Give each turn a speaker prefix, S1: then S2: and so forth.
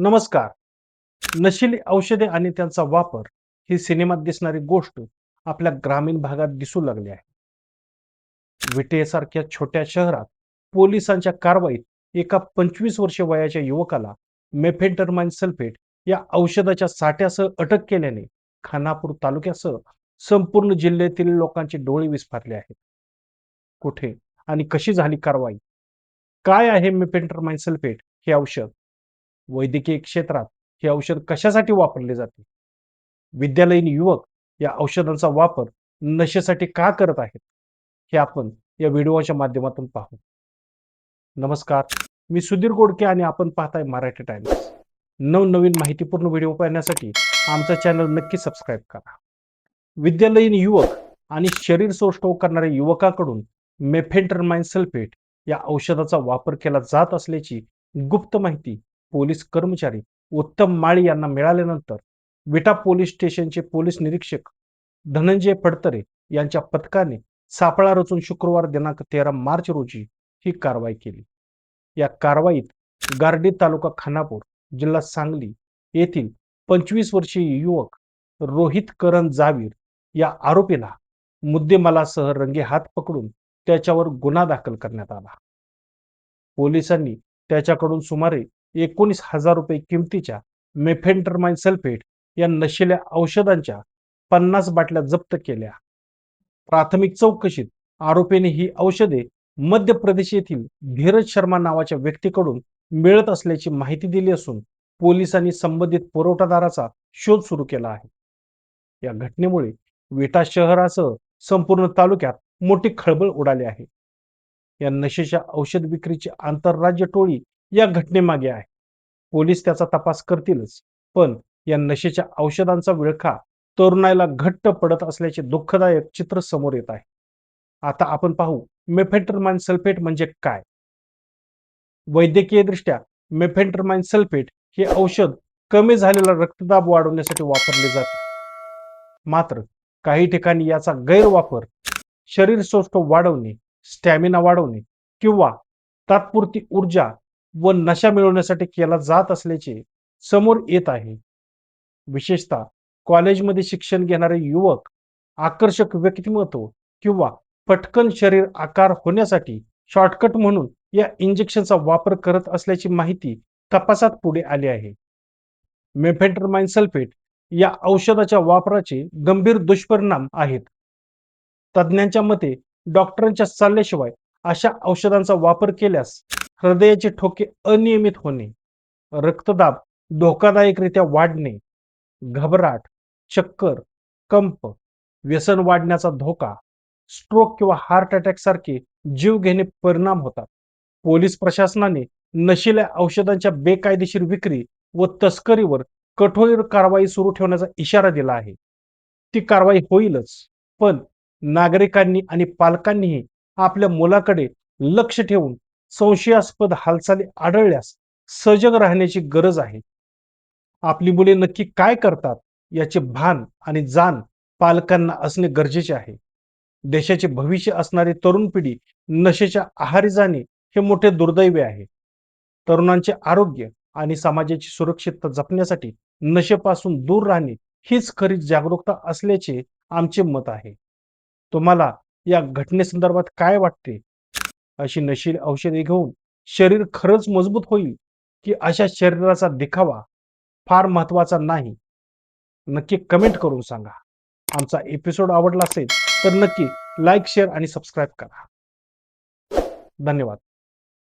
S1: नमस्कार. नशिली औषधे आणि त्यांचा वापर ही सिनेमात दिसणारी गोष्ट आपल्या ग्रामीण भागात दिसू लागली आहे. विटेसारख्या छोट्या शहरात पोलिसांच्या कारवाईत एका 25 वर्ष वयाच्या युवकाला मेफेंटरमाइन सल्फेट या औषधाच्या साठ्यासह अटक केल्याने खानापूर तालुक्यासह संपूर्ण जिल्ह्यातील लोकांचे डोळे विस्फारले आहेत. कुठे आणि कशी झाली कारवाई? काय आहे मेफेंटरमाइन सल्फेट हे औषध? वैद्यकीय क्षेत्रात हे औषध कशासाठी वापरले जाते? विद्यालयीन युवक या औषधांचा वापर नशेसाठी का करत आहेत? हे आपण या व्हिडिओच्या माध्यमातून पाहू. नमस्कार, मी सुधीर गोडके आणि आपण पाहताय मराठी टाइम्स. नवनवीन माहितीपूर्ण व्हिडिओ पाहण्यासाठी आमचा चॅनल नक्की सबस्क्राईब करा. विद्यालयीन युवक आणि शरीर सौष्ठव करणाऱ्या युवकाकडून मेफेंटरमाइन सल्फेट या औषधाचा वापर केला जात असल्याची गुप्त माहिती पोलीस कर्मचारी उत्तम माळी यांना मिळाल्यानंतर विटा पोलीस स्टेशनचे पोलीस निरीक्षक धनंजय फडतरे यांच्या पथकाने सापळा रचून शुक्रवार दिनांक 13 मार्च रोजी ही कारवाई केली. या कारवाईत गारडी तालुका खानापूर जिल्हा सांगली येथील 25 वर्षीय युवक रोहित करण जावीर या आरोपीला मुद्देमालासह रंगेहात पकडून त्याच्यावर गुन्हा दाखल करण्यात आला. पोलिसांनी त्याच्याकडून सुमारे 19,000 रुपये किमतीच्या मेफेंटरमाइन सल्फेट या नशिल्या औषधांच्या 50 बाटल्या जप्त केल्या. प्राथमिक चौकशीत आरोपीने ही औषधे मध्य प्रदेश येथील धीरज शर्मा नावाच्या व्यक्तीकडून मिळत असल्याची माहिती दिली असून पोलिसांनी संबंधित पुरवठादाराचा शोध सुरू केला आहे. या घटनेमुळे विटा शहरासह संपूर्ण तालुक्यात मोठी खळबळ उडाली आहे. या नशेच्या औषध विक्रीची आंतरराज्य टोळी या घटनेमागे आहे. पोलीस त्याचा तपास करतीलच, पण या नशेच्या औषधांचा विळखा तरुणाईला घट्ट पडत असल्याचे दुःखदायक चित्र समोर येत आहे. आता आपण पाहू मेफेंटरमाइन सल्फेट म्हणजे काय. वैद्यकीयदृष्ट्या मेफेंटरमाइन सल्फेट हे औषध कमी झालेला रक्तदाब वाढवण्यासाठी वापरले जाते. मात्र काही ठिकाणी याचा गैरवापर शरीर सौष्ठव वाढवणे, स्टॅमिना वाढवणे किंवा तात्पुरती ऊर्जा व नशा मिळवण्यासाठी केला जात असल्याचे समोर येत आहे. विशेषतः कॉलेजमध्ये शिक्षण घेणारे युवक आकर्षक व्यक्तिमत्व किंवा पटकन शरीर आकार होण्यासाठी शॉर्टकट म्हणून या इंजेक्शनचा वापर करत असल्याची माहिती तपासात पुढे आली आहे. मेफेंटरमाइन सल्फेट या औषधाच्या वापराचे गंभीर दुष्परिणाम आहेत. तज्ज्ञांच्या मते डॉक्टरांच्या सल्ल्याशिवाय अशा औषधांचा वापर केल्यास हृदयाचे ठोके अनियमित होणे, रक्तदाब धोकादायकरित्या वाढणे, घबराट, चक्कर, कंप, व्यसन वाढण्याचा धोका, स्ट्रोक किंवा हार्ट अटॅक सारखे जीवघेणे परिणाम होतात. पोलीस प्रशासनाने नशिल्या औषधांच्या बेकायदेशीर विक्री व तस्करीवर कठोर कारवाई सुरू ठेवण्याचा इशारा दिला आहे. ती कारवाई होईलच, पण नागरिकांनी आणि पालकांनीही आपल्या मुलाकडे लक्ष ठेवून संशयास्पद हालचाली आढळल्यास सजग राहण्याची गरज आहे. आपली मुले नक्की काय करतात याचे भान आणि जाण पालकांना असणे गरजेचे आहे. देशाचे भविष्य असणारी तरुण पिढी नशेच्या आहारी जाणे हे मोठे दुर्दैवी आहे. तरुणांचे आरोग्य आणि समाजाची सुरक्षितता जपण्यासाठी नशेपासून दूर राहणे हीच खरी जागरूकता असल्याचे आमचे मत आहे. तुम्हाला या घटनेसंदर्भात काय वाटते? अशी नशीली औषधे घेऊन शरीर खरंच मजबूत होईल की अशा शरीराचा दिखावा फार महत्वाचा नाही? नक्की कमेंट करून सांगा. आमचा एपिसोड आवडला असेल तर नक्की लाईक, शेअर आणि सबस्क्राईब करा. धन्यवाद.